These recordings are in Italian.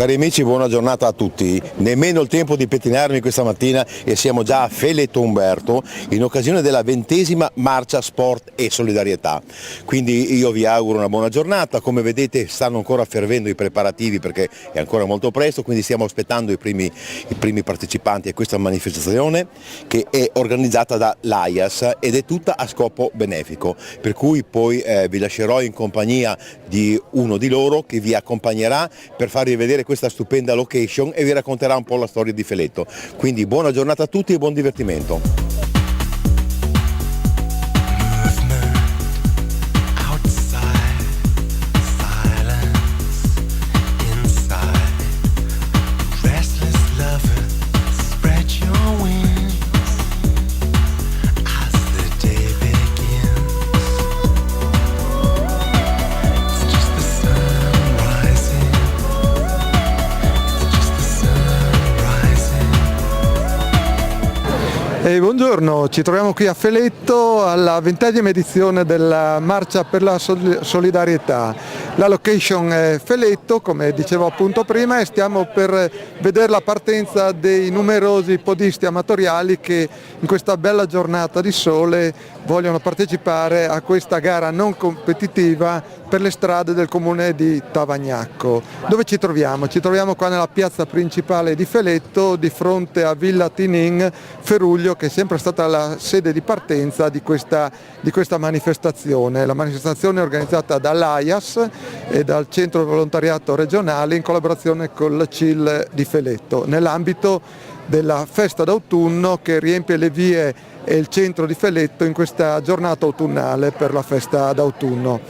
Cari amici, buona giornata a tutti. Nemmeno il tempo di pettinarmi questa mattina e siamo già a Feletto Umberto in occasione della 20ª marcia Sport e Solidarietà. Quindi io vi auguro una buona giornata. Come vedete stanno ancora fervendo i preparativi perché è ancora molto presto, quindi stiamo aspettando i primi partecipanti a questa manifestazione che è organizzata da l'AIAS ed è tutta a scopo benefico. Per cui poi vi lascerò in compagnia di uno di loro che vi accompagnerà per farvi vedere questa stupenda location e vi racconterà un po' la storia di Feletto. Quindi buona giornata a tutti e buon divertimento. Buongiorno, ci troviamo qui a Feletto alla 20ª edizione della Marcia per la Solidarietà. La location è Feletto, come dicevo appunto prima, e stiamo per vedere la partenza dei numerosi podisti amatoriali che in questa bella giornata di sole vogliono partecipare a questa gara non competitiva per le strade del comune di Tavagnacco. Dove ci troviamo? Ci troviamo qua nella piazza principale di Feletto, di fronte a Villa Tinin Feruglio, che è sempre stata la sede di partenza di questa manifestazione. La manifestazione è organizzata dall'AIAS e dal Centro Volontariato Regionale in collaborazione con la CIL di Feletto, nell'ambito della festa d'autunno che riempie le vie e il centro di Feletto in questa giornata autunnale per la festa d'autunno.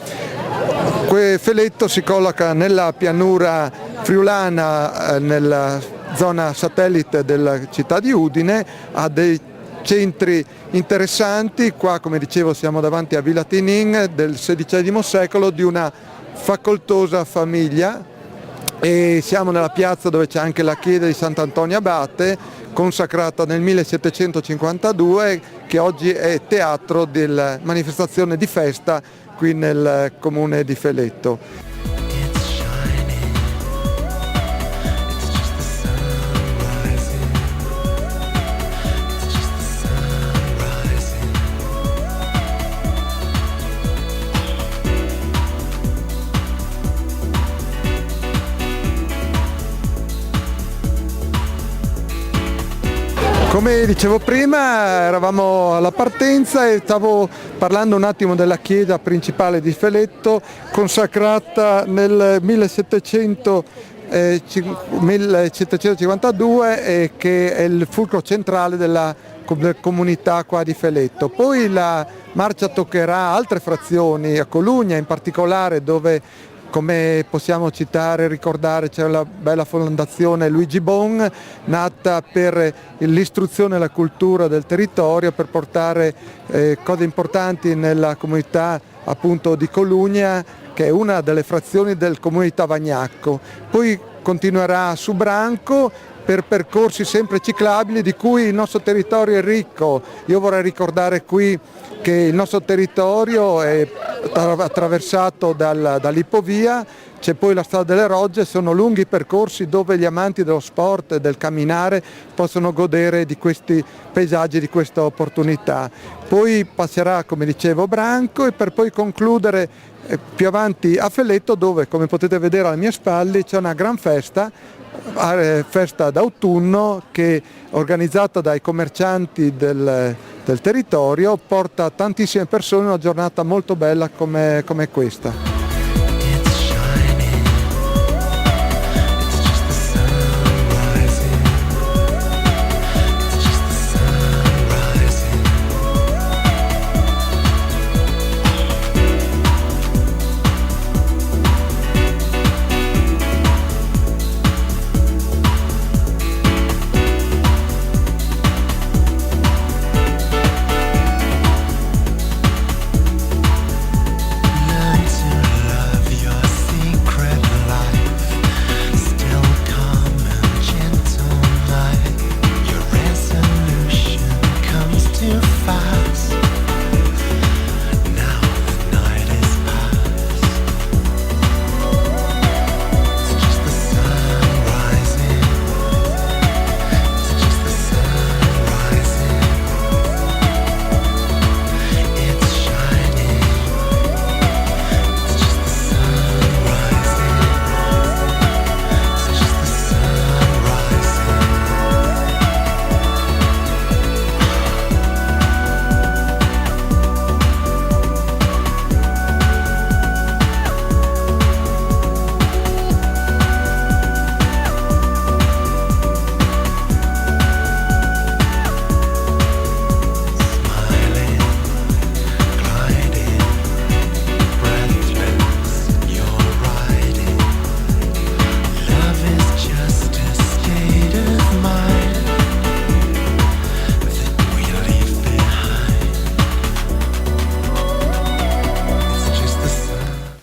Feletto si colloca nella pianura friulana, nella zona satellite della città di Udine, ha dei centri interessanti. Qua, come dicevo, siamo davanti a Villa Tinin del XVI secolo, di una facoltosa famiglia, e siamo nella piazza dove c'è anche la chiesa di Sant'Antonio Abate, consacrata nel 1752, che oggi è teatro della manifestazione di festa qui nel comune di Feletto. Come dicevo prima, eravamo alla partenza e stavo parlando un attimo della chiesa principale di Feletto, consacrata nel 1752 e che è il fulcro centrale della comunità qua di Feletto. Poi la marcia toccherà altre frazioni, a Colugna in particolare, dove, come possiamo citare e ricordare, c'è la bella fondazione Luigi Bon, nata per l'istruzione e la cultura del territorio, per portare cose importanti nella comunità appunto di Colugna, che è una delle frazioni del comune di Tavagnacco. Poi continuerà su Branco per percorsi sempre ciclabili di cui il nostro territorio è ricco. Io vorrei ricordare qui che il nostro territorio è attraversato dall'Ipovia, c'è poi la strada delle Rogge, sono lunghi percorsi dove gli amanti dello sport e del camminare possono godere di questi paesaggi, di questa opportunità. Poi passerà, come dicevo, Branco, e per poi concludere più avanti a Feletto, dove, come potete vedere alle mie spalle, c'è una gran festa d'autunno che è organizzata dai commercianti del territorio, porta tantissime persone in una giornata molto bella come questa. Learn to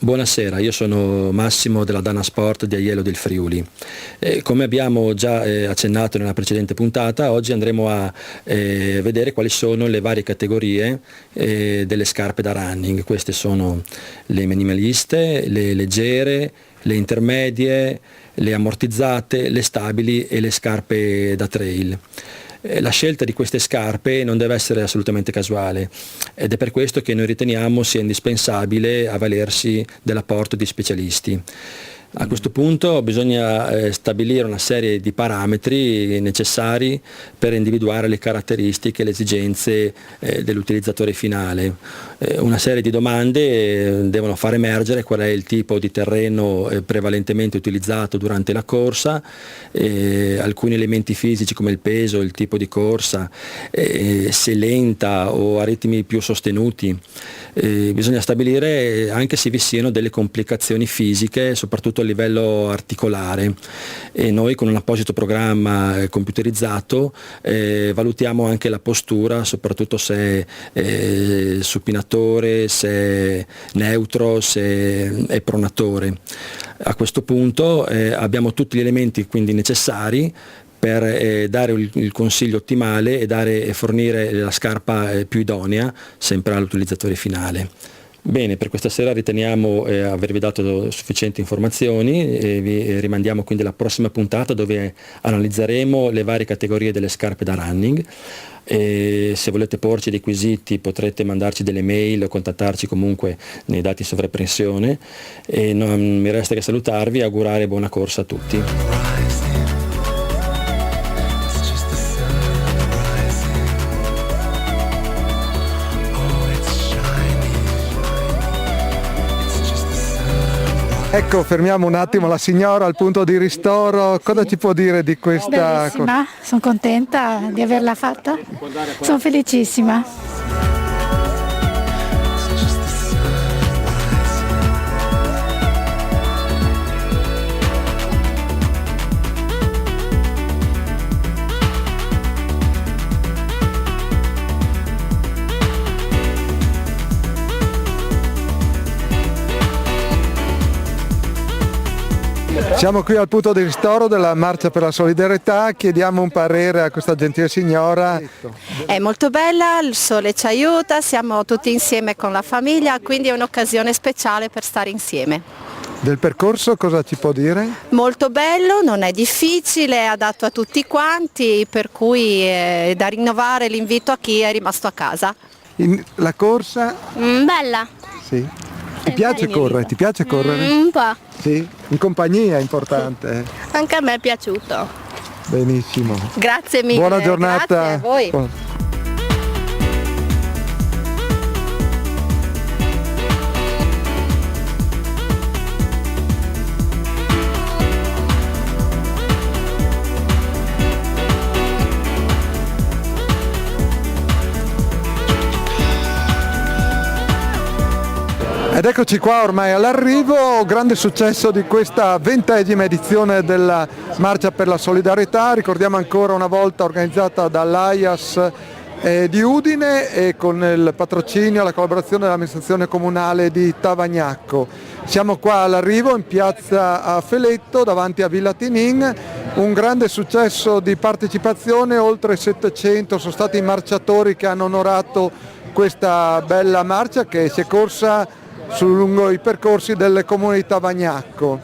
Buonasera, io sono Massimo della Dana Sport di Aiello del Friuli. Come abbiamo già accennato nella precedente puntata, oggi andremo a vedere quali sono le varie categorie delle scarpe da running. Queste sono le minimaliste, le leggere, le intermedie, le ammortizzate, le stabili e le scarpe da trail. La scelta di queste scarpe non deve essere assolutamente casuale ed è per questo che noi riteniamo sia indispensabile avvalersi dell'apporto di specialisti. A questo punto bisogna stabilire una serie di parametri necessari per individuare le caratteristiche e le esigenze dell'utilizzatore finale. Una serie di domande devono far emergere qual è il tipo di terreno prevalentemente utilizzato durante la corsa, alcuni elementi fisici come il peso, il tipo di corsa, se lenta o a ritmi più sostenuti. Bisogna stabilire anche se vi siano delle complicazioni fisiche, soprattutto a livello articolare, e noi con un apposito programma computerizzato valutiamo anche la postura, soprattutto se è supinatore, se è neutro, se è pronatore. A questo punto abbiamo tutti gli elementi quindi necessari per dare il consiglio ottimale e fornire la scarpa più idonea sempre all'utilizzatore finale. Bene, per questa sera riteniamo avervi dato sufficienti informazioni e vi rimandiamo quindi alla prossima puntata dove analizzeremo le varie categorie delle scarpe da running. E se volete porci dei quesiti potrete mandarci delle mail o contattarci comunque nei dati in sovrappensione, e non mi resta che salutarvi e augurare buona corsa a tutti. Ecco, fermiamo un attimo la signora al punto di ristoro. Cosa ci può dire di questa? Bellissima, sono contenta di averla fatta, sono felicissima. Siamo qui al punto di ristoro della Marcia per la Solidarietà, chiediamo un parere a questa gentile signora. È molto bella, il sole ci aiuta, siamo tutti insieme con la famiglia, quindi è un'occasione speciale per stare insieme. Del percorso cosa ci può dire? Molto bello, non è difficile, è adatto a tutti quanti, per cui è da rinnovare l'invito a chi è rimasto a casa. La corsa? Bella. Sì. Ti piace correre? Ti piace correre? Un po'. Sì? In compagnia è importante. Anche a me è piaciuto. Benissimo. Grazie mille. Buona giornata. Grazie a voi. Ed eccoci qua ormai all'arrivo, grande successo di questa 20ª edizione della Marcia per la Solidarietà, ricordiamo ancora una volta organizzata dall'AIAS di Udine e con il patrocinio e la collaborazione dell'amministrazione comunale di Tavagnacco. Siamo qua all'arrivo in piazza a Feletto davanti a Villa Tinin, un grande successo di partecipazione, oltre 700 sono stati i marciatori che hanno onorato questa bella marcia che si è corsa lungo i percorsi delle comuni di Tavagnacco.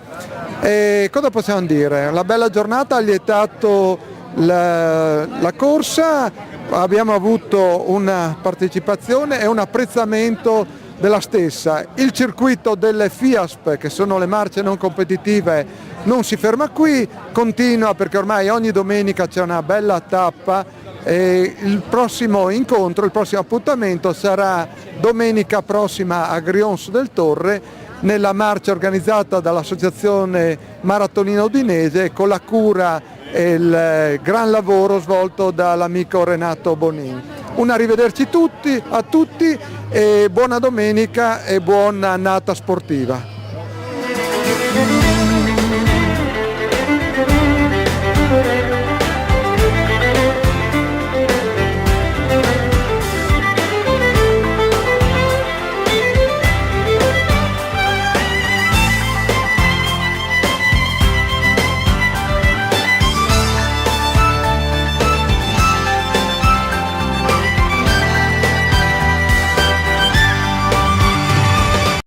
E cosa possiamo dire? La bella giornata ha lietato la corsa, abbiamo avuto una partecipazione e un apprezzamento della stessa. Il circuito delle FIASP, che sono le marce non competitive, non si ferma qui, continua perché ormai ogni domenica c'è una bella tappa. E il prossimo incontro, il prossimo appuntamento sarà domenica prossima a Grions del Torre nella marcia organizzata dall'associazione Maratonina Udinese con la cura e il gran lavoro svolto dall'amico Renato Bonin. Un arrivederci a tutti e buona domenica e buona annata sportiva.